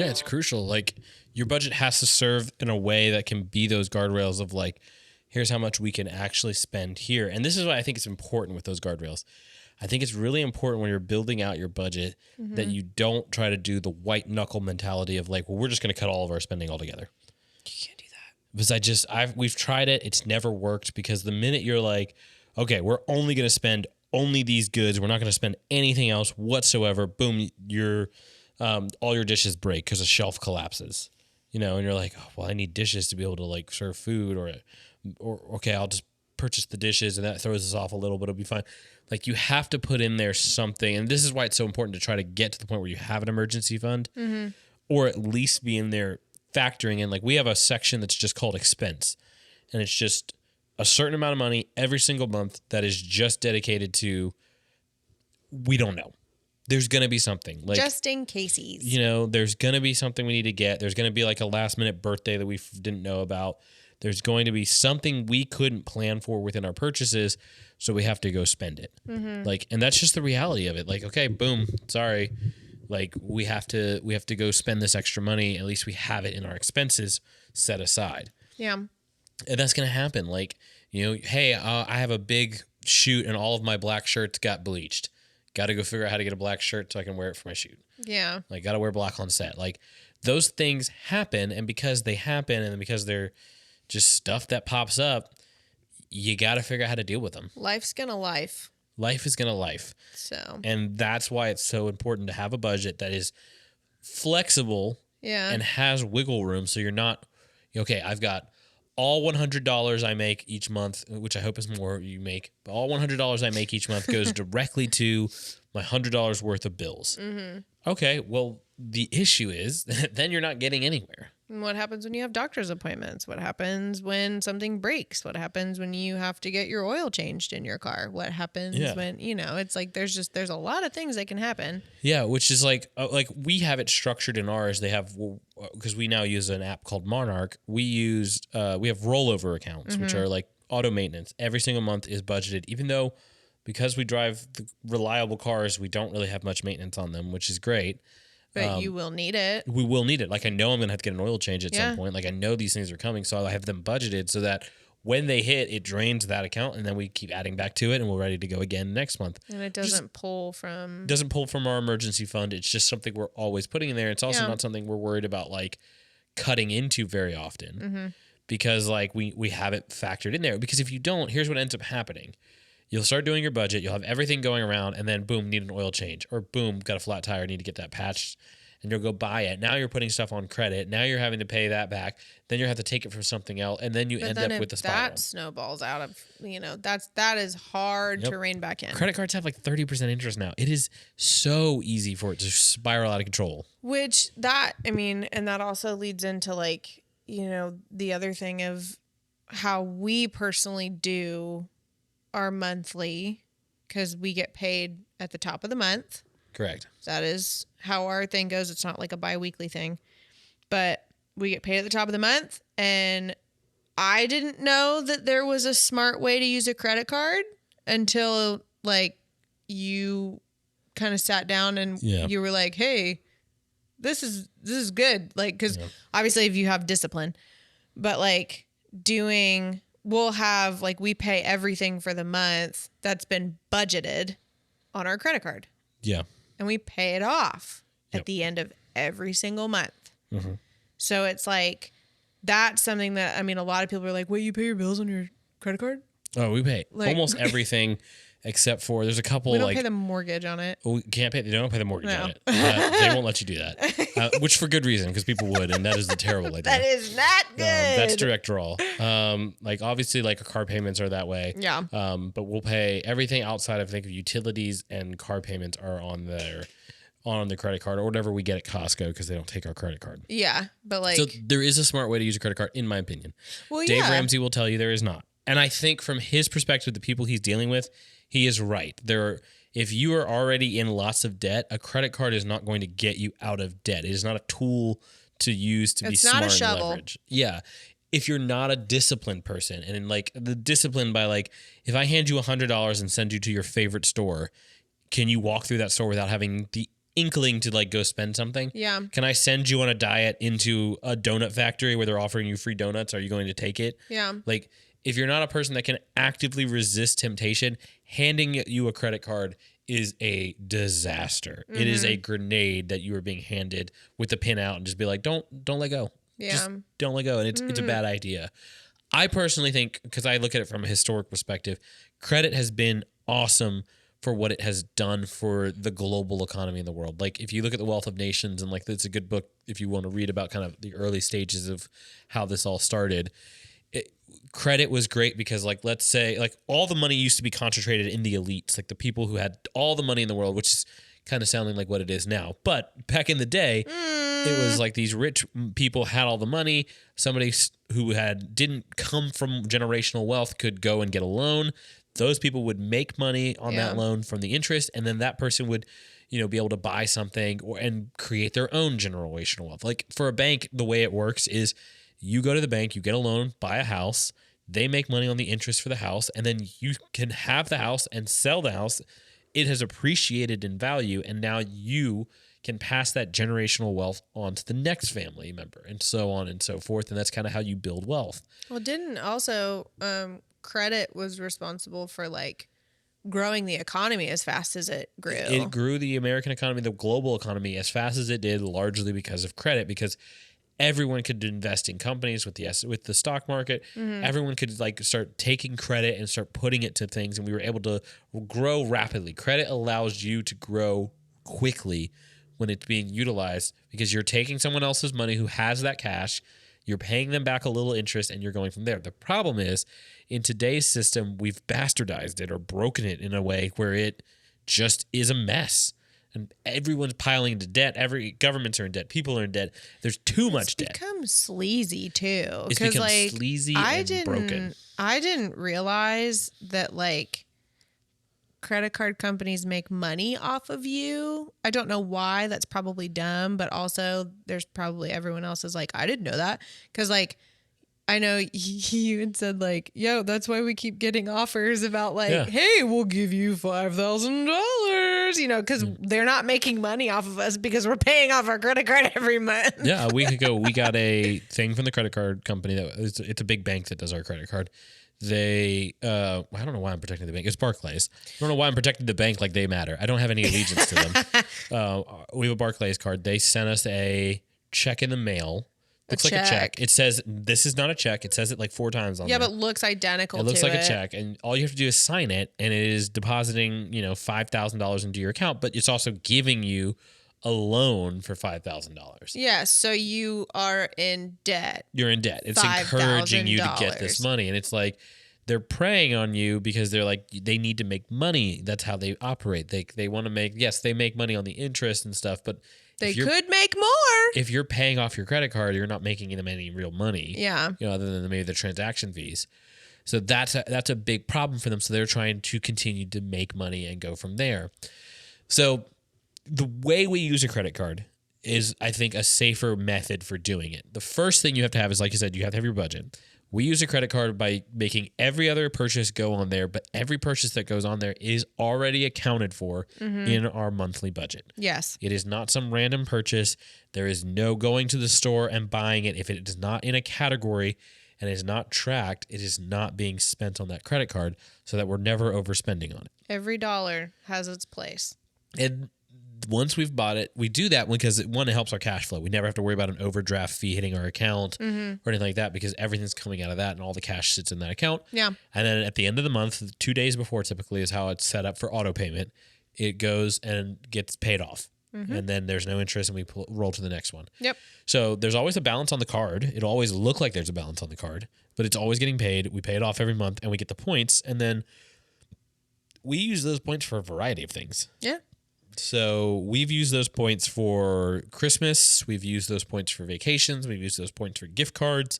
Yeah, it's crucial. Like your budget has to serve in a way that can be those guardrails of like, here's how much we can actually spend here. And this is why I think it's important with those guardrails. I think it's really important when you're building out your budget that you don't try to do the white knuckle mentality of like, well, we're just going to cut all of our spending altogether. You can't do that. Because we've tried it. It's never worked because the minute you're like, okay, we're only going to spend only these goods. We're not going to spend anything else whatsoever. Boom, all your dishes break because a shelf collapses, and you're like, oh, well, I need dishes to be able to like serve food or okay, I'll just purchase the dishes and that throws us off a little, but it'll be fine. Like you have to put in there something. And this is why it's so important to try to get to the point where you have an emergency fund or at least be in there factoring in. Like we have a section that's just called expense and it's just a certain amount of money every single month that is just dedicated to, we don't know. There's going to be something like just in cases, there's going to be something we need to get. There's going to be like a last minute birthday that we didn't know about. There's going to be something we couldn't plan for within our purchases. So we have to go spend it. And that's just the reality of it. Like, okay, boom, sorry. Like we have to go spend this extra money. At least we have it in our expenses set aside. Yeah. And that's going to happen. Like, hey, I have a big shoot and all of my black shirts got bleached. Got to go figure out how to get a black shirt so I can wear it for my shoot. Yeah. Like, got to wear black on set. Like, those things happen. And because they happen and because they're just stuff that pops up, you got to figure out how to deal with them. Life's going to life. Life is going to life. So. And that's why it's so important to have a budget that is flexible and has wiggle room. So you're not, okay, I've got all $100 I make each month, which I hope is more you make, but all $100 I make each month goes directly to my $100 worth of bills. Okay, well, the issue is then you're not getting anywhere. And what happens when you have doctor's appointments? What happens when something breaks? What happens when you have to get your oil changed in your car? What happens when, it's like there's a lot of things that can happen. Yeah, which is like we have it structured in ours. They have, because we now use an app called Monarch. We have rollover accounts, which are like auto maintenance. Every single month is budgeted, even though because we drive the reliable cars, we don't really have much maintenance on them, which is great. But you will need it. We will need it. Like I know I'm going to have to get an oil change at some point. Like I know these things are coming. So I have them budgeted so that when they hit, it drains that account and then we keep adding back to it and we're ready to go again next month. And it doesn't pull from our emergency fund. It's just something we're always putting in there. It's also not something we're worried about like cutting into very often because like we have it factored in there. Because if you don't, here's what ends up happening. You'll start doing your budget. You'll have everything going around and then boom, need an oil change or boom, got a flat tire, need to get that patched and you'll go buy it. Now you're putting stuff on credit. Now you're having to pay that back. Then you have to take it from something else. And then you end up with the spiral. That snowballs out of, that is hard to rein back in. Credit cards have like 30% interest now. It is so easy for it to spiral out of control. And that also leads into like, the other thing of how we personally do our monthly, because we get paid at the top of the month. Correct. That is how our thing goes. It's not like a bi-weekly thing, but we get paid at the top of the month. And I didn't know that there was a smart way to use a credit card until like you kind of sat down and you were like, hey, this is good. Like, cause obviously if you have discipline, but like we'll have like, we pay everything for the month that's been budgeted on our credit card. Yeah. And we pay it off at the end of every single month. So it's like, that's something that, a lot of people are like, wait, you pay your bills on your credit card? Oh, we pay almost everything except for there's a couple. We don't pay the mortgage on it. We can't pay. They don't pay the mortgage on it. They won't let you do that, which for good reason, because people would, and that is the terrible idea. That is not good. That's direct draw. Like obviously, like our car payments are that way. Yeah. But we'll pay everything outside of utilities and car payments are on the credit card or whatever we get at Costco because they don't take our credit card. Yeah, but like, so there is a smart way to use a credit card, in my opinion. Well, Dave Ramsey will tell you there is not. And I think from his perspective, the people he's dealing with, he is right. If you are already in lots of debt, a credit card is not going to get you out of debt. It is not a tool to use to be smart and leverage. Yeah. If you're not a disciplined person, and like the discipline by like, if I hand you $100 and send you to your favorite store, can you walk through that store without having the inkling to like go spend something. Yeah. Can I send you on a diet into a donut factory where they're offering you free donuts? Are you going to take it? Yeah. Like, if you're not a person that can actively resist temptation, handing you a credit card is a disaster. It is a grenade that you are being handed with the pin out, and just be like, don't let go. Yeah. Just don't let go. And it's a bad idea. I personally think, because I look at it from a historic perspective, credit has been awesome for what it has done for the global economy in the world. Like, if you look at The Wealth of Nations, and like, it's a good book if you want to read about kind of the early stages of how this all started. Credit was great because, like, let's say, like, all the money used to be concentrated in the elites, like the people who had all the money in the world, which is kind of sounding like what it is now. But back in the day, it was like these rich people had all the money. Somebody who didn't come from generational wealth could go and get a loan. Those people would make money on that loan from the interest, and then that person would, be able to buy something and create their own generational wealth. Like, for a bank, the way it works is you go to the bank, you get a loan, buy a house, they make money on the interest for the house, and then you can have the house and sell the house. It has appreciated in value, and now you can pass that generational wealth on to the next family member, and so on and so forth. And that's kind of how you build wealth. Well, didn't also credit was responsible for like growing the economy as fast as it grew. It grew the American economy, the global economy, as fast as it did, largely because of credit, because everyone could invest in companies with the stock market. Everyone could like start taking credit and start putting it to things, and we were able to grow rapidly. Credit allows you to grow quickly when it's being utilized, because you're taking someone else's money who has that cash, you're paying them back a little interest, and you're going from there. The problem is, in today's system, we've bastardized it or broken it in a way where it just is a mess. And everyone's piling into debt. Every governments are in debt. People are in debt. There's too much debt. It's become sleazy too. It's become sleazy and broken. I didn't realize that like credit card companies make money off of you. I don't know why. That's probably dumb, but also there's probably everyone else is like, I didn't know that. Because like, I know you had said like, yo, that's why we keep getting offers about like, hey, we'll give you $5,000, because they're not making money off of us because we're paying off our credit card every month. Yeah, a week ago, we got a thing from the credit card company it's a big bank that does our credit card. They, I don't know why I'm protecting the bank. It's Barclays. I don't know why I'm protecting the bank like they matter. I don't have any allegiance to them. We have a Barclays card. They sent us a check in the mail. Looks like a check. It says, this is not a check. It says it like 4 times on there. Yeah, but looks identical to it. It looks like a check, and all you have to do is sign it, and it is depositing, $5,000 into your account, but it's also giving you a loan for $5,000. Yeah, so you are in debt. You're in debt. It's encouraging you to get this money, and it's like they're preying on you because they're like, they need to make money. That's how they operate. They want to make, yes, they make money on the interest and stuff, but they could make more. If you're paying off your credit card, you're not making them any real money. Yeah. Other than maybe the transaction fees. So that's a big problem for them. So they're trying to continue to make money and go from there. So the way we use a credit card is, I think, a safer method for doing it. The first thing you have to have is, like you said, you have to have your budget. We use a credit card by making every other purchase go on there, but every purchase that goes on there is already accounted for in our monthly budget. Yes. It is not some random purchase. There is no going to the store and buying it. If it is not in a category and is not tracked, it is not being spent on that credit card, so that we're never overspending on it. Every dollar has its place. And once we've bought it, we do that because, one, it helps our cash flow. We never have to worry about an overdraft fee hitting our account or anything like that, because everything's coming out of that and all the cash sits in that account. Yeah. And then at the end of the month, 2 days before typically is how it's set up for auto payment, it goes and gets paid off. And then there's no interest, and we roll to the next one. Yep. So there's always a balance on the card. It'll always look like there's a balance on the card, but it's always getting paid. We pay it off every month, and we get the points. And then we use those points for a variety of things. Yeah. So we've used those points for Christmas. We've used those points for vacations. We've used those points for gift cards.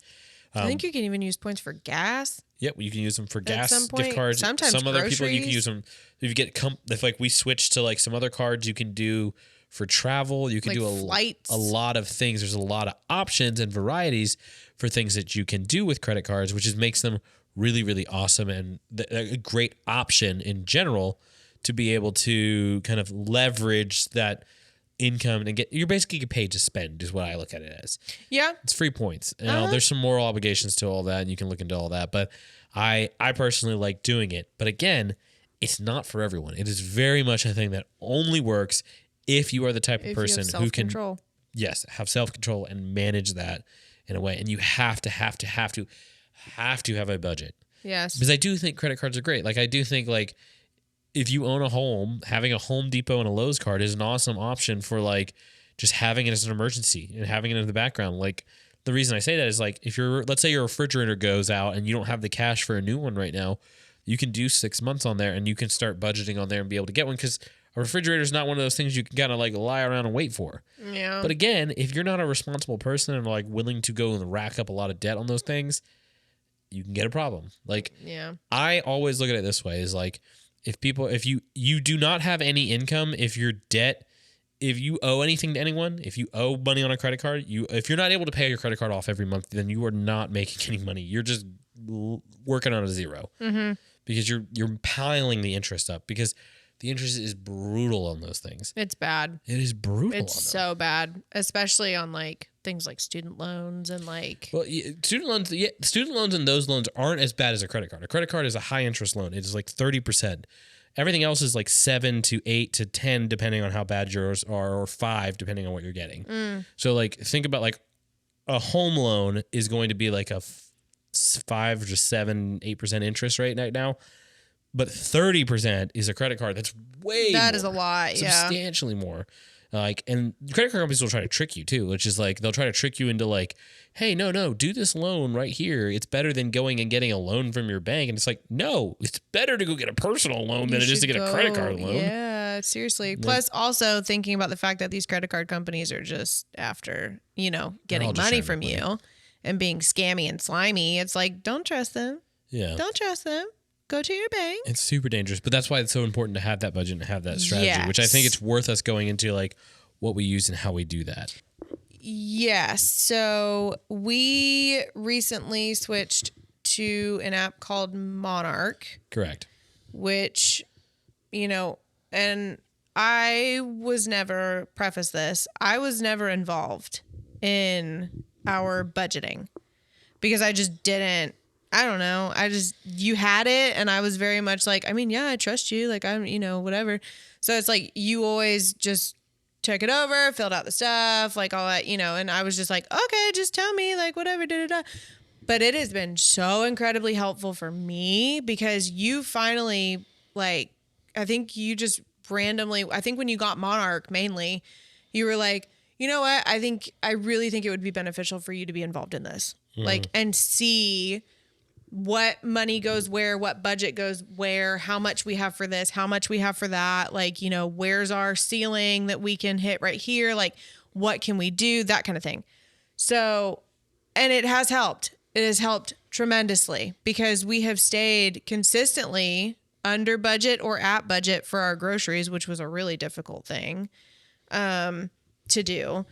I think you can even use points for gas. Yep, you can use them for gas, some point. gift cards. Sometimes some other people you can groceries. use them. If you get if like we switch to like some other cards, you can do for travel. You can Like do flights. a lot of things. There's a lot of options and varieties for things that you can do with credit cards, which makes them really, really awesome and a great option in general to be able to kind of leverage that income and you're basically get paid to spend is what I look at it as. Yeah. It's free points. There's some moral obligations to all that, and you can look into all that. But I personally like doing it. But again, it's not for everyone. It is very much a thing that only works if you are the type of person who can, yes, have self-control and manage that in a way. And you have to have a budget. Yes. Because I do think credit cards are great. Like I do think like if you own a home, having a Home Depot and a Lowe's card is an awesome option for like just having it as an emergency and having it in the background. Like the reason I say that is like if let's say your refrigerator goes out and you don't have the cash for a new one right now, you can do 6 months on there and you can start budgeting on there and be able to get one because a refrigerator is not one of those things you can kind of like lie around and wait for. Yeah. But again, if you're not a responsible person and like willing to go and rack up a lot of debt on those things, you can get a problem. Like, yeah, I always look at it this way: is like if you do not have any income, if you owe anything to anyone, if you owe money on a credit card, if you're not able to pay your credit card off every month, then you are not making any money. You're just working on a zero because you're piling the interest up because the interest is brutal on those things. It's bad. It is brutal. It's so bad, especially on like things like student loans and like. Well, student loans and those loans aren't as bad as a credit card. A credit card is a high interest loan. It is like 30%. Everything else is like 7 to 8 to 10, depending on how bad yours are, or 5, depending on what you're getting. So like, think about like a home loan is going to be like a 5 to 7, 8% interest rate right now. But 30% is a credit card. That's way that more, is a lot. substantially more. Like, and credit card companies will try to trick you too, which is like they'll try to trick you into like, hey, no, do this loan right here. It's better than going and getting a loan from your bank. And it's like, no, it's better to go get a personal loan than it is to get a credit card loan. Yeah, seriously. Plus, also thinking about the fact that these credit card companies are just after getting money from you and being scammy and slimy. It's like, don't trust them. Yeah, don't trust them. Go to your bank. It's super dangerous, but that's why it's so important to have that budget and have that strategy, which I think it's worth us going into like what we use and how we do that. Yes. So we recently switched to an app called Monarch. Correct. Which, and I was never involved in our budgeting because I just didn't. I don't know. You had it and I was very much like, I mean, yeah, I trust you. Like I'm, whatever. So it's like, you always just took it over, filled out the stuff, like all that, and I was just like, okay, just tell me like whatever, But it has been so incredibly helpful for me because you finally I think you just randomly, I think when you got Monarch mainly, you were like, you know what? I really think it would be beneficial for you to be involved in this. And see what money goes where, what budget goes where, how much we have for this, how much we have for that. Like, where's our ceiling that we can hit right here? Like, what can we do? That kind of thing. So, and it has helped. It has helped tremendously because we have stayed consistently under budget or at budget for our groceries, which was a really difficult thing to do.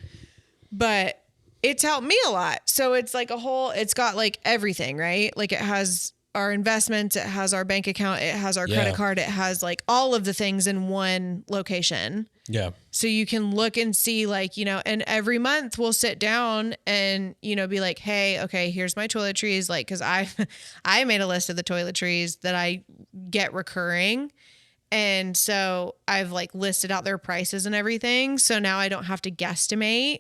But it's helped me a lot. So it's like it's got like everything, right? Like it has our investments, it has our bank account, it has our credit card, it has like all of the things in one location. Yeah. So you can look and see like, and every month we'll sit down and, be like, hey, okay, here's my toiletries. Like, cause I made a list of the toiletries that I get recurring. And so I've like listed out their prices and everything. So now I don't have to guesstimate.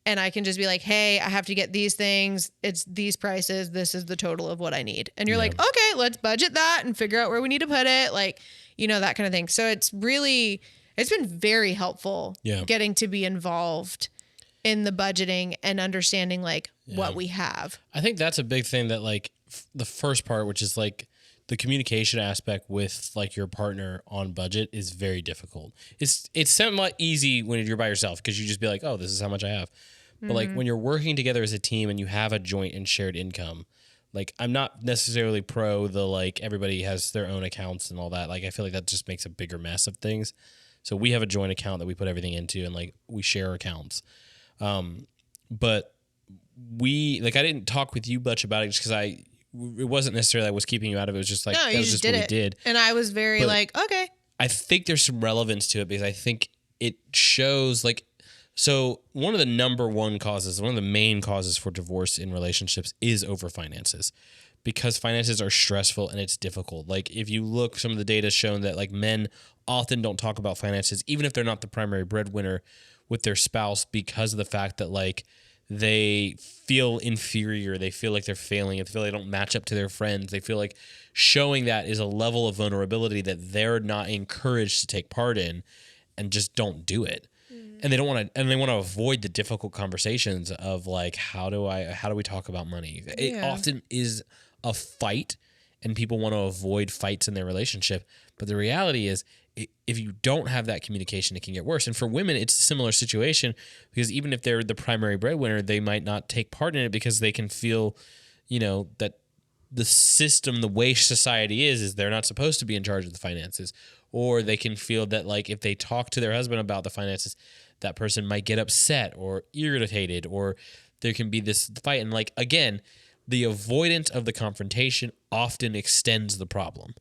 And I can just be like, hey, I have to get these things. It's these prices. This is the total of what I need. And you're like, okay, let's budget that and figure out where we need to put it. Like, that kind of thing. So it's been very helpful getting to be involved in the budgeting and understanding like what we have. I think that's a big thing that like the first part, which is like the communication aspect with like your partner on budget is very difficult. It's somewhat easy when you're by yourself because you just be like, oh, this is how much I have. But like when you're working together as a team and you have a joint and shared income, like I'm not necessarily pro the like everybody has their own accounts and all that. Like I feel like that just makes a bigger mess of things. So we have a joint account that we put everything into and like we share accounts. But I didn't talk with you much about it just because it wasn't necessarily I was keeping you out of it. It was just like, no, that was just what we did. And I was very like, okay. I think there's some relevance to it because I think it shows like, so one of the main causes for divorce in relationships is over finances, because finances are stressful and it's difficult. Like if you look, some of the data has shown that like men often don't talk about finances, even if they're not the primary breadwinner, with their spouse, because of the fact that like they feel inferior, they feel like they're failing, they feel they don't match up to their friends. They feel like showing that is a level of vulnerability that they're not encouraged to take part in, and just don't do it. And they don't want to, and they want to avoid the difficult conversations of like, how do we talk about money? It often is a fight, and people want to avoid fights in their relationship. But the reality is, if you don't have that communication, it can get worse. And for women, it's a similar situation, because even if they're the primary breadwinner, they might not take part in it because they can feel, that the system, the way society is they're not supposed to be in charge of the finances. Or they can feel that like if they talk to their husband about the finances, that person might get upset or irritated, or there can be this fight. And like, again, the avoidance of the confrontation often extends the problem.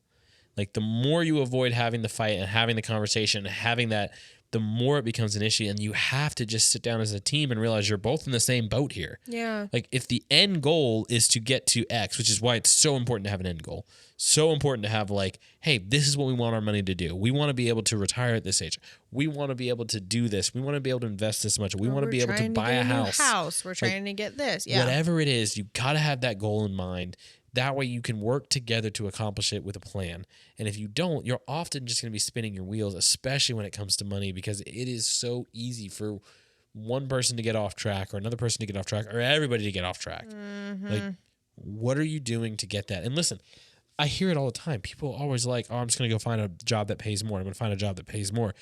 Like the more you avoid having the fight and having the conversation and having that, the more it becomes an issue. And you have to just sit down as a team and realize you're both in the same boat here. Yeah. Like if the end goal is to get to X, which is why it's so important to have an end goal. So important to have like, hey, this is what we want our money to do. We want to be able to retire at this age. We want to be able to do this. We want to be able to invest this much. We want to be able to buy a house. We're trying to get this. Yeah. Whatever it is, you got to have that goal in mind. That way you can work together to accomplish it with a plan. And if you don't, you're often just going to be spinning your wheels, especially when it comes to money, because it is so easy for one person to get off track, or another person to get off track, or everybody to get off track. Mm-hmm. Like, what are you doing to get that? And listen, I hear it all the time. People are always like, oh, I'm just going to go find a job that pays more. I'm going to find a job that pays more.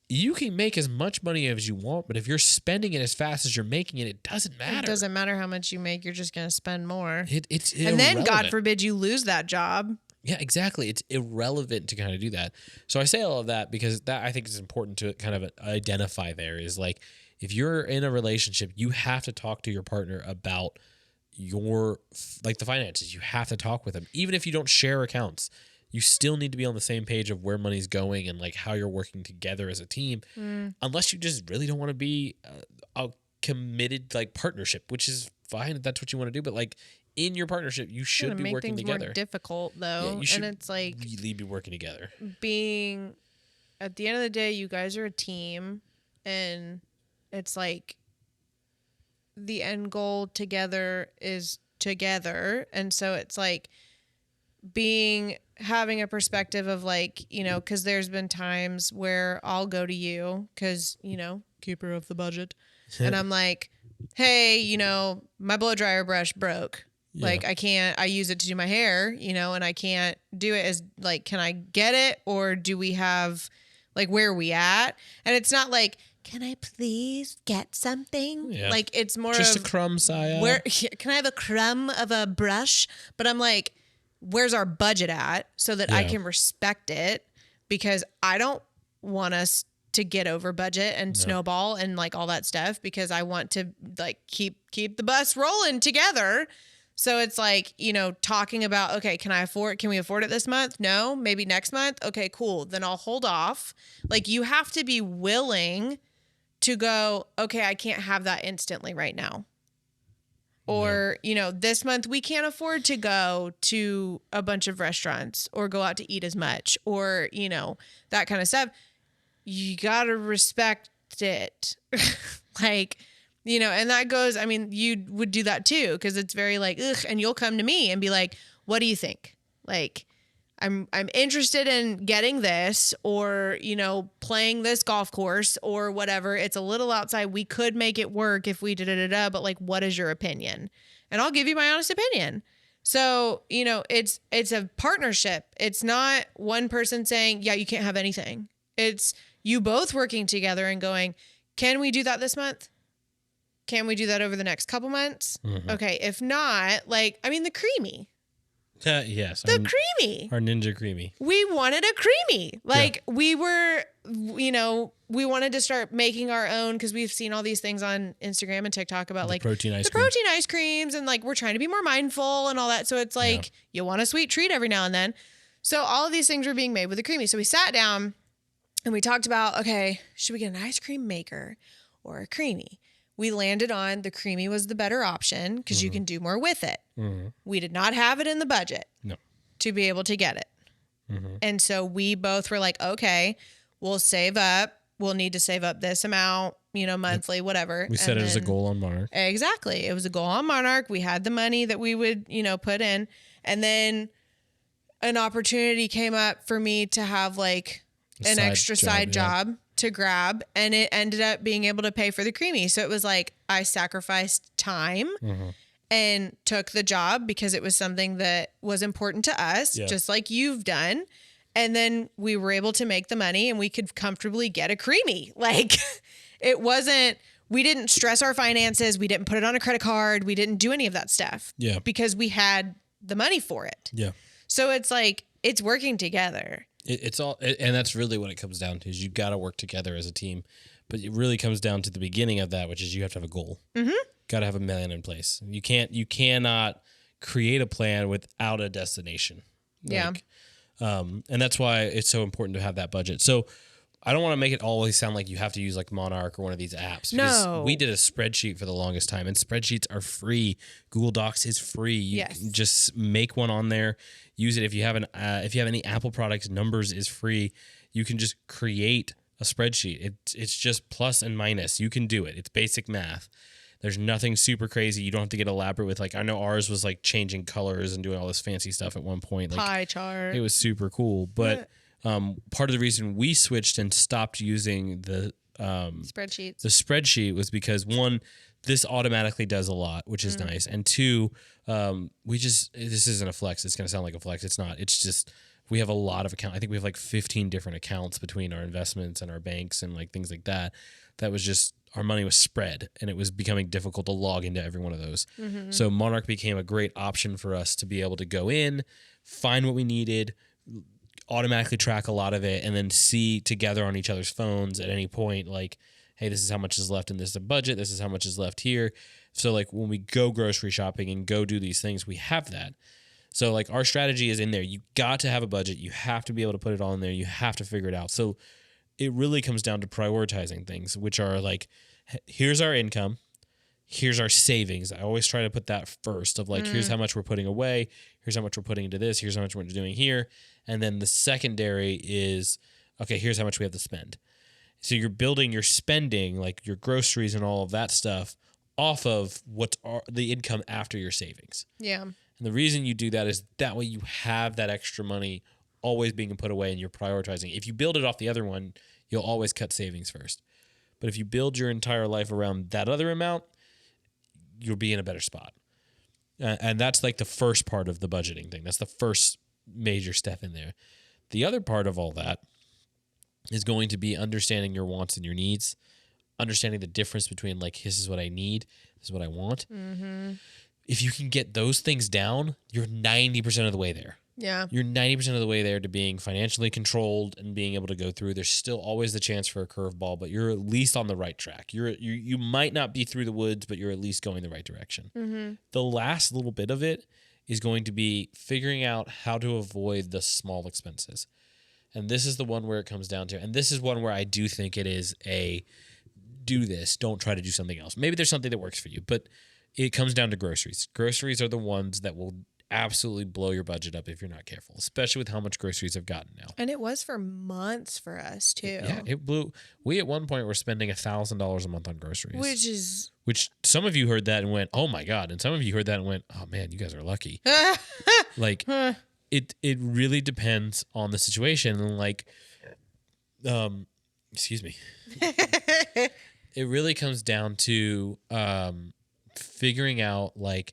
You can make as much money as you want, but if you're spending it as fast as you're making it, it doesn't matter. It doesn't matter how much you make. You're just going to spend more. It's and then, God forbid, you lose that job. Yeah, exactly. It's irrelevant to kind of do that. So I say all of that because that I think is important to kind of identify there is like, if you're in a relationship, you have to talk to your partner about your, like the finances. You have to talk with them. Even if you don't share accounts, you still need to be on the same page of where money's going and like how you're working together as a team. Unless you just really don't want to be a committed like partnership, which is fine if that's what you want to do. But like in your partnership, you should be working together. More difficult though, you should and it's like really be working together. Being at the end of the day, you guys are a team, and it's like the end goal together is together, and so it's like having a perspective of like, because there's been times where I'll go to you because, keeper of the budget. And I'm like, hey, my blow dryer brush broke. Yeah. Like I use it to do my hair, and I can't do it as like, can I get it? Or do we have like, where are we at? And it's not like, can I please get something? Yeah. Like it's more just of a crumb, Saya. Can I have a crumb of a brush? But I'm like, where's our budget at so that I can respect it, because I don't want us to get over budget and snowball and like all that stuff, because I want to like keep the bus rolling together. So it's like, talking about, okay, can we afford it this month? No, maybe next month. Okay, cool. Then I'll hold off. Like you have to be willing to go, okay, I can't have that instantly right now. Or, this month we can't afford to go to a bunch of restaurants or go out to eat as much or, that kind of stuff. You got to respect it. Like, and that goes, I mean, you would do that too, because it's very like, ugh, and you'll come to me and be like, what do you think? Like, I'm interested in getting this or, playing this golf course or whatever. It's a little outside. We could make it work if we but like, what is your opinion? And I'll give you my honest opinion. So, it's a partnership. It's not one person saying, yeah, you can't have anything. It's you both working together and going, can we do that this month? Can we do that over the next couple months? Mm-hmm. Okay. If not, like, the creamy. Yes. The creamy. Our Ninja Creamy. We wanted a creamy. Like we were, we wanted to start making our own, because we've seen all these things on Instagram and TikTok about like protein ice creams, and like we're trying to be more mindful and all that. So it's like you want a sweet treat every now and then. So all of these things were being made with the creamy. So we sat down And we talked about, okay, should we get an ice cream maker or a creamy? We landed on the creamy was the better option because you can do more with it. We did not have it in the budget to be able to get it. And so we both were like, okay, we'll save up. We'll need to save up this amount, monthly, whatever. We set it as a goal on Monarch. Exactly. It was a goal on Monarch. We had the money that we would, put in. And then an opportunity came up for me to have like an extra side job to grab. And it ended up being able to pay for the creamy. So it was like I sacrificed time and took the job because it was something that was important to us, just like you've done. And then we were able to make the money and we could comfortably get a creamy. Like it wasn't, we didn't stress our finances. We didn't put it on a credit card. We didn't do any of that stuff. Yeah. Because we had the money for it. Yeah. So it's like, it's working together. It's all, and that's really what it comes down to is you got to work together as a team. But it really comes down to the beginning of that, which is you have to have a goal. Got to have a plan in place. You cannot create a plan without a destination. And that's why it's so important to have that budget. So I don't want to make it always sound like you have to use like Monarch or one of these apps. Because we did a spreadsheet for the longest time, and spreadsheets are free. Google Docs is free. You can just make one on there, use it. If you have any Apple products, Numbers is free. You can just create a spreadsheet. It's just plus and minus. You can do it. It's basic math. There's nothing super crazy. You don't have to get elaborate with like, I know ours was like changing colors and doing all this fancy stuff at one point. Like pie chart. It was super cool. But part of the reason we switched and stopped using the spreadsheet was because one, this automatically does a lot, which is nice. And two, this isn't a flex. It's going to sound like a flex. It's not. It's just, we have a lot of accounts. I think we have like 15 different accounts between our investments and our banks and like things like that. That was just, our money was spread and it was becoming difficult to log into every one of those. So Monarch became a great option for us to be able to go in, find what we needed, automatically track a lot of it, and then see together on each other's phones at any point, like, hey, this is how much is left in this budget. This is how much is left here. So like when we go grocery shopping and go do these things, we have that. So like our strategy is in there. You got to have a budget. You have to be able to put it all in there. You have to figure it out. So it really comes down to prioritizing things, which are like, here's our income, here's our savings. I always try to put that first of like, here's how much we're putting away, here's how much we're putting into this, here's how much we're doing here. And then the secondary is, okay, here's how much we have to spend. So you're building your spending, like your groceries and all of that stuff, off of what's the income after your savings. Yeah. And the reason you do that is that way you have that extra money always being put away and you're prioritizing. If you build it off the other one, you'll always cut savings first. But if you build your entire life around that other amount, you'll be in a better spot. And that's like the first part of the budgeting thing. That's the first major step in there. The other part of all that is going to be understanding your wants and your needs, understanding the difference between like, this is what I need, this is what I want. If you can get those things down, you're 90% of the way there. Yeah. You're 90% of the way there to being financially controlled and being able to go through. There's still always the chance for a curveball, but you're at least on the right track. You might not be through the woods, but you're at least going the right direction. The last little bit of it is going to be figuring out how to avoid the small expenses. And this is the one where it comes down to, and this is one where I do think it is a do this, don't try to do something else. Maybe there's something that works for you, but it comes down to groceries. Groceries are the ones that will absolutely blow your budget up if you're not careful, especially with how much groceries have gotten now. And it was for months for us too. Yeah, it blew. We at one point were spending $1,000 a month on groceries, which some of you heard that and went, "Oh my god!" And some of you heard that and went, "Oh man, you guys are lucky." Like it really depends on the situation and like, excuse me. It really comes down to figuring out like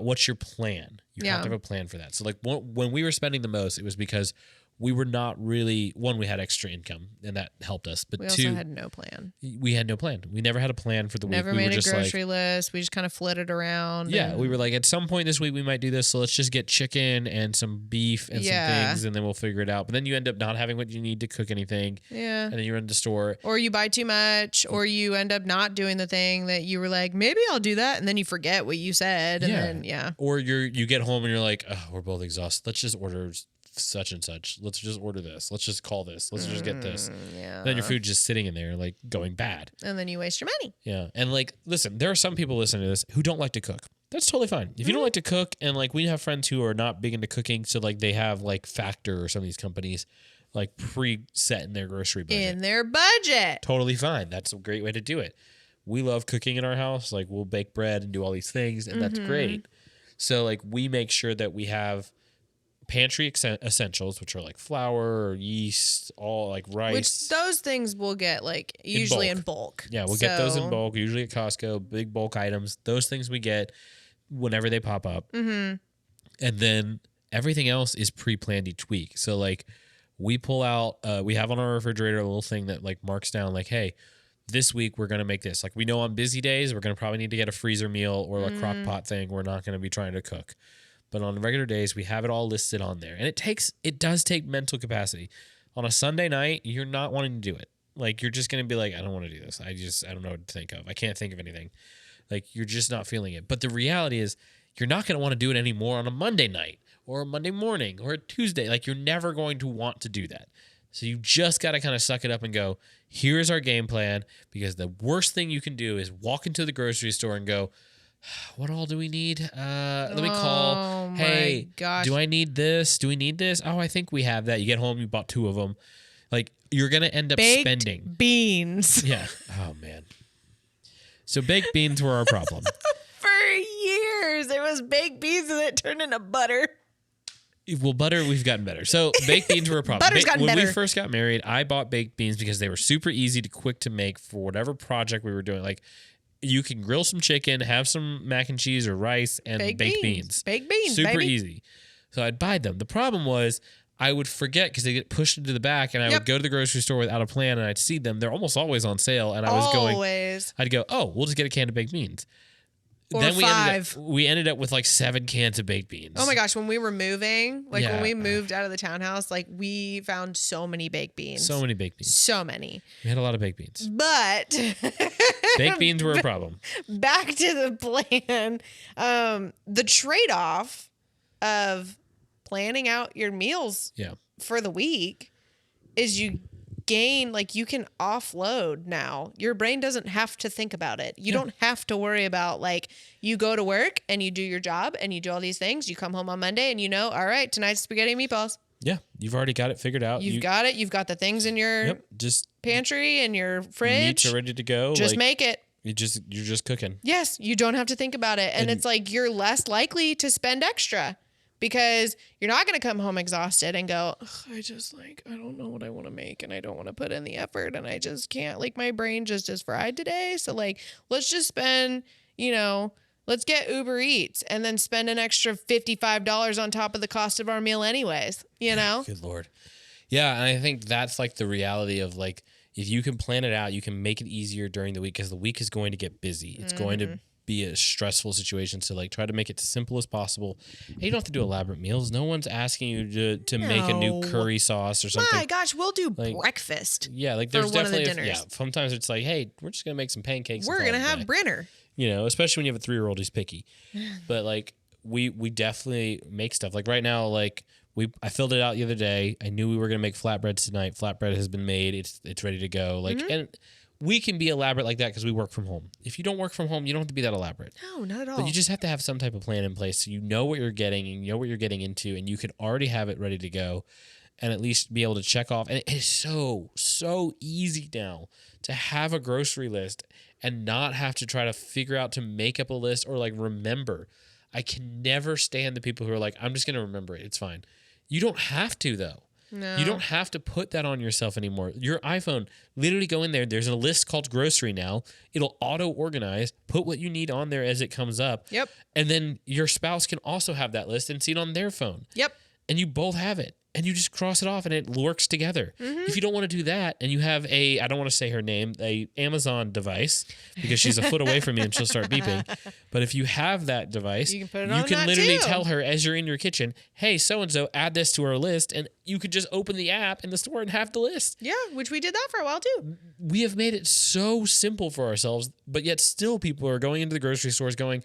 what's your plan. You have to have a plan for that. So like when we were spending the most, it was because we were not really, one, we had extra income and that helped us, but we two, also had no plan. We had no plan. We never had a plan for the week. Never made a grocery list. We just kind of flitted around. Yeah, we were like, at some point this week we might do this, so let's just get chicken and some beef and some things, and then we'll figure it out. But then you end up not having what you need to cook anything. Yeah. And then you run to the store. Or you buy too much, or you end up not doing the thing that you were like, maybe I'll do that, and then you forget what you said, and then Or you get home and you're like, oh, we're both exhausted. Let's just order such and such. Let's just order this. Let's just call this. Let's just get this. Yeah. Then your food's just sitting in there, like going bad. And then you waste your money. Yeah. And like, listen, there are some people listening to this who don't like to cook. That's totally fine. If you don't like to cook, and like we have friends who are not big into cooking, so like they have like Factor or some of these companies like pre-set in their grocery budget. In their budget. Totally fine. That's a great way to do it. We love cooking in our house. Like we'll bake bread and do all these things, and that's great. So like we make sure that we have pantry essentials, which are like flour, or yeast, all like rice. Which those things we'll get like usually in bulk. Yeah, we'll get those in bulk, usually at Costco, big bulk items. Those things we get whenever they pop up. And then everything else is pre-planned each week. So like we pull out, we have on our refrigerator a little thing that like marks down like, hey, this week we're going to make this. Like we know on busy days, we're going to probably need to get a freezer meal or a crock pot thing. We're not going to be trying to cook. But on regular days, we have it all listed on there. And it does take mental capacity. On a Sunday night, you're not wanting to do it. Like you're just going to be like, I don't want to do this. I don't know what to think of. I can't think of anything. Like you're just not feeling it. But the reality is you're not going to want to do it anymore on a Monday night or a Monday morning or a Tuesday. Like you're never going to want to do that. So you just got to kind of suck it up and go, here's our game plan. Because the worst thing you can do is walk into the grocery store and go, what all do we need? Let me call. Hey, do I need this? Do we need this? Oh, I think we have that. You get home, you bought 2 of them. Like you're going to end up spending. Beans. Yeah. Oh, man. So baked beans were our problem. For years, it was baked beans and it turned into butter. Well, butter, we've gotten better. So baked beans were a problem. Butter's gotten when better. we first got married, I bought baked beans because they were super easy to quick to make for whatever project we were doing. Like you can grill some chicken, have some mac and cheese or rice, and baked beans. Baked beans, super baby. easy. So I'd buy them. The problem was I would forget because they get pushed into the back, and I would go to the grocery store without a plan, and I'd see them. They're almost always on sale, and I was I'd go, oh, we'll just get a can of baked beans. Or then 5. We ended up with like 7 cans of baked beans. Oh my gosh, when we were moving, like Yeah. when we moved out of the townhouse, like we found so many baked beans. So many baked beans. So many. We had a lot of baked beans. But Baked beans were a problem. back to the plan. The trade-off of planning out your meals Yeah. for the week is you gain, like you can offload now. Your brain doesn't have to think about it. You don't have to worry about, like, you go to work and you do your job and you do all these things. You come home on Monday and you know, all right, tonight's spaghetti and meatballs. Yeah. You've already got it figured out. You've got it. You've got the things in your just pantry and your fridge. meats are ready to go. Just like, make it. you're just cooking. Yes, you don't have to think about it. And it's like you're less likely to spend extra because you're not going to come home exhausted and go, I don't know what I want to make and I don't want to put in the effort and I just can't, like my brain just is fried today. So like, let's just spend, let's get Uber Eats and then spend an extra $55 on top of the cost of our meal anyways, Good Lord. Yeah. And I think that's like the reality of like, if you can plan it out, you can make it easier during the week because the week is going to get busy. It's going to be a stressful situation. So like try to make it as simple as possible. And you don't have to do elaborate meals. No one's asking you to make a new curry sauce or something. My gosh, we'll do breakfast. Yeah, like there's for one of the definitely dinners. sometimes it's like, hey, we're just gonna make some pancakes. We're gonna have Brenner. Especially when you have a 3-year-old who's picky. But like we definitely make stuff. Like right now, like I filled it out the other day. I knew we were gonna make flatbreads tonight. Flatbread has been made. It's ready to go. Like and we can be elaborate like that because we work from home. If you don't work from home, you don't have to be that elaborate. No, not at all. But you just have to have some type of plan in place so you know what you're getting and you know what you're getting into, and you can already have it ready to go and at least be able to check off. And it is so easy now to have a grocery list and not have to try to figure out to make up a list or like remember. I can never stand the people who are like, I'm just going to remember it. It's fine. You don't have to, though. No. You don't have to put that on yourself anymore. Your iPhone, literally go in there. There's a list called grocery now. It'll auto-organize, put what you need on there as it comes up. Yep. And then your spouse can also have that list and see it on their phone. Yep. And you both have it. And you just cross it off and it works together. If you don't want to do that and you have I don't want to say her name, a Amazon device because she's a foot away from me and she'll start beeping. But if you have that device, you can put it on that literally too. tell her as you're in your kitchen, hey, so-and-so, add this to our list. And you could just open the app in the store and have the list. Yeah, which we did that for a while too. We have made it so simple for ourselves, but yet still people are going into the grocery stores going,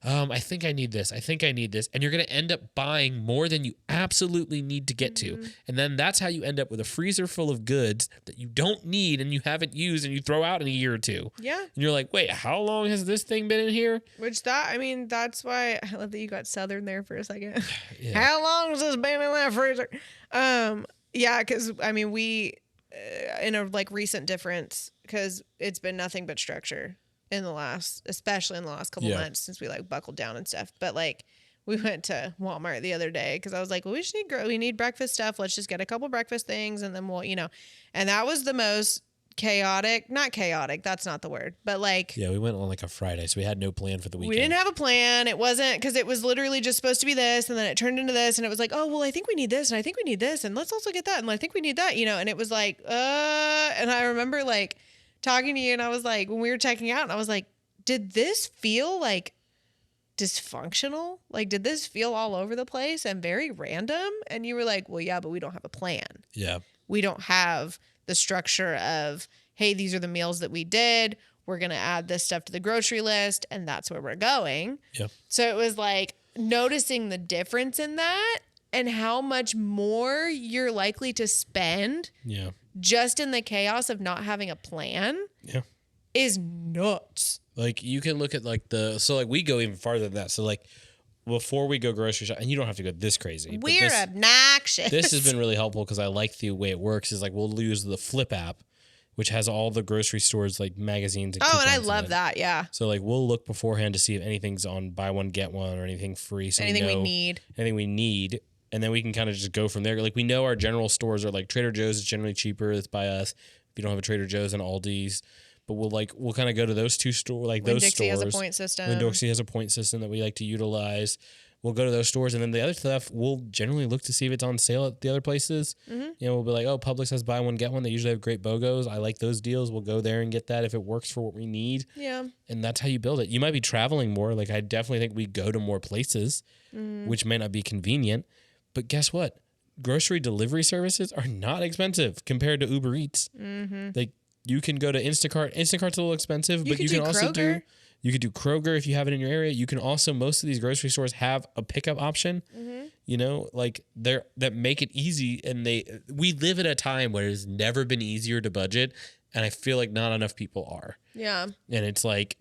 I think I need this. I think I need this. And you're going to end up buying more than you absolutely need to get to. And then that's how you end up with a freezer full of goods that you don't need and you haven't used and you throw out in a year or two. Yeah. And you're like, wait, how long has this thing been in here? That's why I love that you got Southern there for a second. Yeah. How long has this been in that freezer? Yeah, because I mean, we in a like recent difference, because it's been nothing but structure especially in the last couple months since we like buckled down and stuff. But like we went to Walmart the other day because I was like, well, we need breakfast stuff. Let's just get a couple breakfast things and then we'll, and that was the most not chaotic. That's not the word, but like, yeah, we went on like a Friday, so we had no plan for the weekend. We didn't have a plan. It wasn't because it was literally just supposed to be this. And then it turned into this and it was like, oh, well, I think we need this. And I think we need this. And let's also get that. And I think we need that, and it was like, and I remember like talking to you and I was like, when we were checking out and I was like, did this feel like dysfunctional? Like, did this feel all over the place and very random? And you were like, well, yeah, but we don't have a plan. Yeah. We don't have the structure of, hey, these are the meals that we did. We're going to add this stuff to the grocery list and that's where we're going. Yeah. So it was like noticing the difference in that and how much more you're likely to spend just in the chaos of not having a plan is nuts. Like you can look at like so like we go even farther than that. So like before we go grocery shopping, and you don't have to go this crazy. We're obnoxious. This has been really helpful because I like the way it works is like we'll use the Flip app, which has all the grocery stores like magazines and and I coupons love in it. that. Yeah. So like we'll look beforehand to see if anything's on buy one get one or anything free. So anything we need, and then we can kind of just go from there. Like we know our general stores are like Trader Joe's is generally cheaper. It's by us. If you don't have a Trader Joe's and Aldi's, but we'll kind of go to those two stores, like those Winn-Dixie stores. has a point system. Winn-Dixie has a point system that we like to utilize. We'll go to those stores, and then the other stuff, we'll generally look to see if it's on sale at the other places. Mm-hmm. We'll be like, oh, Publix has buy one, get one. They usually have great BOGOs. I like those deals. We'll go there and get that if it works for what we need. Yeah. And that's how you build it. You might be traveling more. Like, I definitely think we go to more places, which may not be convenient. But guess what? Grocery delivery services are not expensive compared to Uber Eats. Mm-hmm. Like, you can go to Instacart. Instacart's a little expensive, but you can also Kroger. You could do Kroger if you have it in your area. You can also, most of these grocery stores have a pickup option, like that make it easy. And we live at a time where it's never been easier to budget. And I feel like not enough people are. Yeah. And it's like,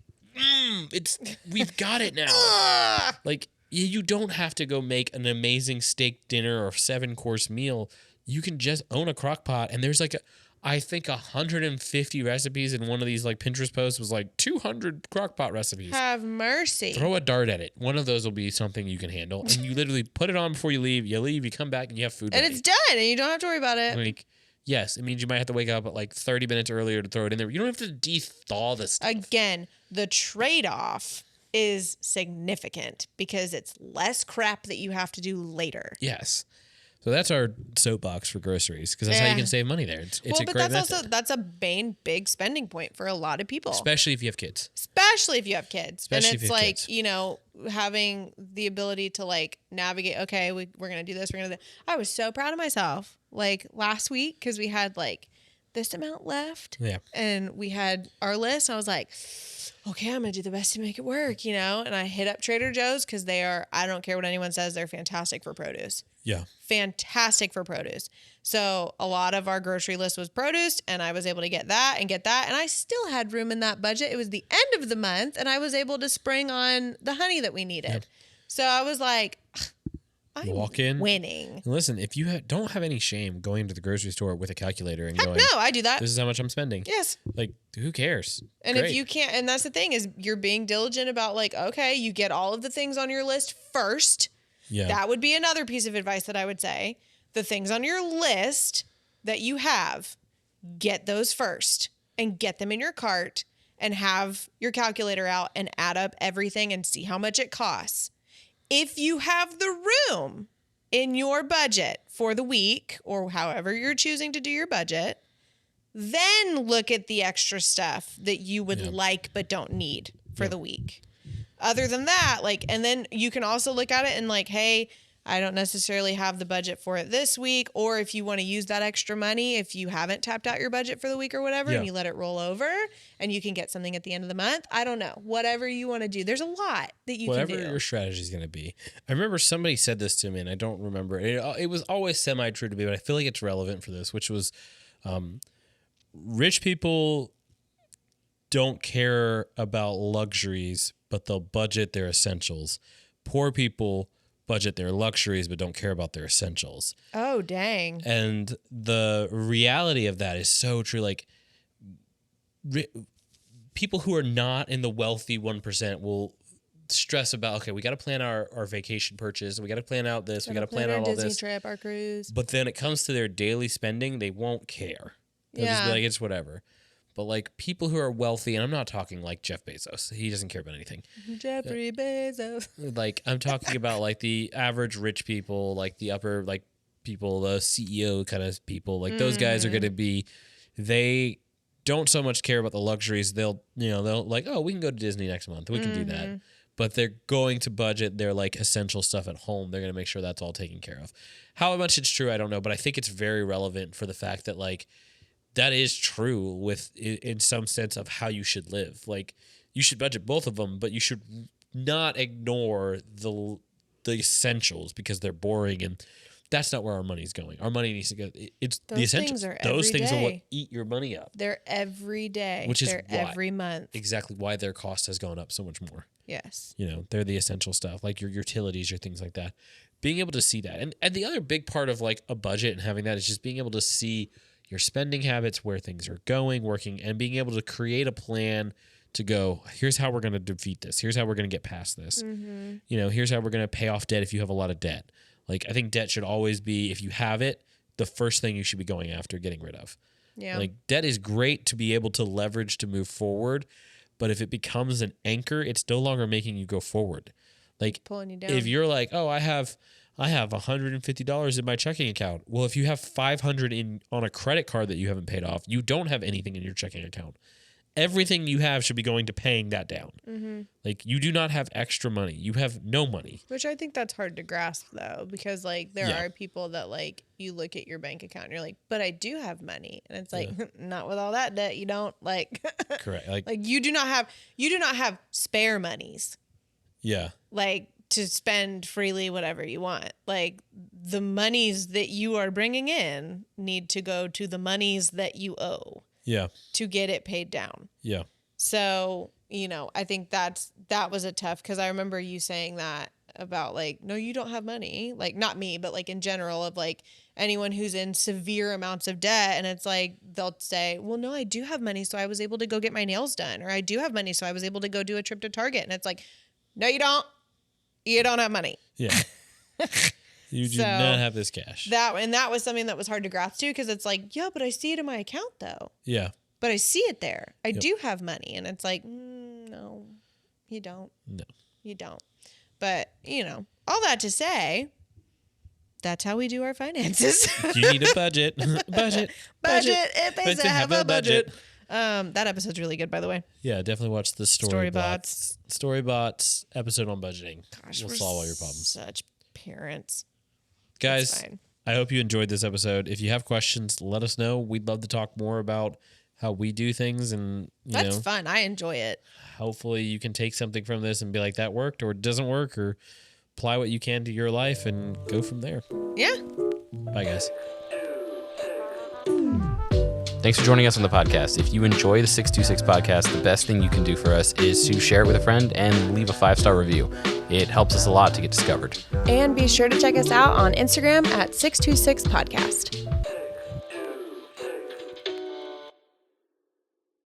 we've got it now. Like you don't have to go make an amazing steak dinner or 7-course meal. You can just own a crock pot. And there's like I think 150 recipes in one of these like Pinterest posts was like 200 crockpot recipes. Have mercy. Throw a dart at it. One of those will be something you can handle. And you literally put it on before you leave. You come back and you have food and ready. It's done and you don't have to worry about it. Like, yes, it means you might have to wake up at like 30 minutes earlier to throw it in there. You don't have to de-thaw this stuff. Again, the trade-off is significant because it's less crap that you have to do later. Yes. So that's our soapbox for groceries because that's how you can save money there. It's a great method. That's a big spending point for a lot of people. Especially if you have kids. Especially if you have kids. Especially and if it's you have like, kids. Having the ability to like navigate, okay, we're going to do this. I was so proud of myself. Like last week, because we had like this amount left. Yeah. And we had our list. And I was like, okay, I'm going to do the best to make it work, And I hit up Trader Joe's because I don't care what anyone says, they're fantastic for produce. Yeah. Fantastic for produce. So a lot of our grocery list was produce and I was able to get that. And I still had room in that budget. It was the end of the month and I was able to spring on the honey that we needed. Yep. So I was like, I'm walk in, winning. And listen, if you don't have any shame going to the grocery store with a calculator and going, no, I do that. This is how much I'm spending. Yes. Like, who cares? And Great. If you can't, and that's the thing is you're being diligent about like, okay, you get all of the things on your list first. Yeah. That would be another piece of advice that I would say. The things on your list that you have, get those first and get them in your cart and have your calculator out and add up everything and see how much it costs. If you have the room in your budget for the week or however you're choosing to do your budget, then look at the extra stuff that you would like but don't need for the week. Other than that, and then you can also look at it and hey, I don't necessarily have the budget for it this week. Or if you want to use that extra money, if you haven't tapped out your budget for the week or whatever, and you let it roll over and you can get something at the end of the month. I don't know. Whatever you want to do. There's a lot that you can do. Whatever your strategy is going to be. I remember somebody said this to me, and I don't remember. It was always semi-true to me, but I feel like it's relevant for this, which was rich people don't care about luxuries, but they'll budget their essentials. Poor people budget their luxuries, but don't care about their essentials. Oh, dang. And the reality of that is so true. Like, people who are not in the wealthy 1% will stress about, okay, we got to plan our vacation purchase. We got to plan out this. We got to plan out all Disney this. trip, our cruise. But then it comes to their daily spending, they won't care. They'll just be like, it's whatever. But like people who are wealthy, and I'm not talking like Jeff Bezos. He doesn't care about anything. Jeffrey Bezos. Like I'm talking about like the average rich people, like the upper like people, the CEO kind of people. Like those guys are going to be, they don't so much care about the luxuries. They'll like, oh, we can go to Disney next month. We can do that. But they're going to budget their like essential stuff at home. They're going to make sure that's all taken care of. How much it's true, I don't know. But I think it's very relevant for the fact that like, that is true with in some sense of how you should live. Like you should budget both of them, but you should not ignore the essentials because they're boring, and that's not where our money's going. Our money needs to go. It's the essentials. Those things are what eat your money up. They're every day. Which is every month. Exactly why their cost has gone up so much more. Yes. They're the essential stuff, like your utilities, your things like that. Being able to see that, and the other big part of like a budget and having that is just being able to see your spending habits, where things are going, working, and being able to create a plan to go, here's how we're going to defeat this. Here's how we're going to get past this. Here's how we're going to pay off debt if you have a lot of debt. Like, I think debt should always be, if you have it, the first thing you should be going after getting rid of. Yeah. Like, debt is great to be able to leverage to move forward, but if it becomes an anchor, it's no longer making you go forward. Like, pulling you down. If you're like, oh, I have $150 in my checking account. Well, if you have $500 on a credit card that you haven't paid off, you don't have anything in your checking account. Everything you have should be going to paying that down. Like you do not have extra money. You have no money. Which I think that's hard to grasp though, because like there are people that like you look at your bank account and you're like, but I do have money, and it's like not with all that debt. You don't like. Correct. Like you do not have spare monies. Yeah. Like to spend freely whatever you want. Like the monies that you are bringing in need to go to the monies that you owe. Yeah. To get it paid down. Yeah. So, I think that was a tough, because I remember you saying that about like, no, you don't have money. Like not me, but like in general of like anyone who's in severe amounts of debt. And it's like, they'll say, well, no, I do have money. So I was able to go get my nails done, or I do have money. So I was able to go do a trip to Target. And it's like, no, you don't. You don't have money. Yeah. You do not have this cash. That was something that was hard to grasp too, because it's like, yeah, but I see it in my account though. Yeah. But I see it there. I do have money. And it's like, no, you don't. No. You don't. But, all that to say, that's how we do our finances. You need a budget. budget. It pays to have a budget. That episode's really good, by the way. Yeah, definitely watch the Storybots episode on budgeting. Gosh, we'll solve all your problems. Such parents. Guys, I hope you enjoyed this episode. If you have questions, let us know. We'd love to talk more about how we do things, and that's fun. I enjoy it. Hopefully you can take something from this and be like, that worked, or it doesn't work, or apply what you can to your life and go from there. Yeah. Bye, guys. Thanks for joining us on the podcast. If you enjoy the 626 podcast, the best thing you can do for us is to share it with a friend and leave a 5-star review. It helps us a lot to get discovered. And be sure to check us out on Instagram at 626podcast.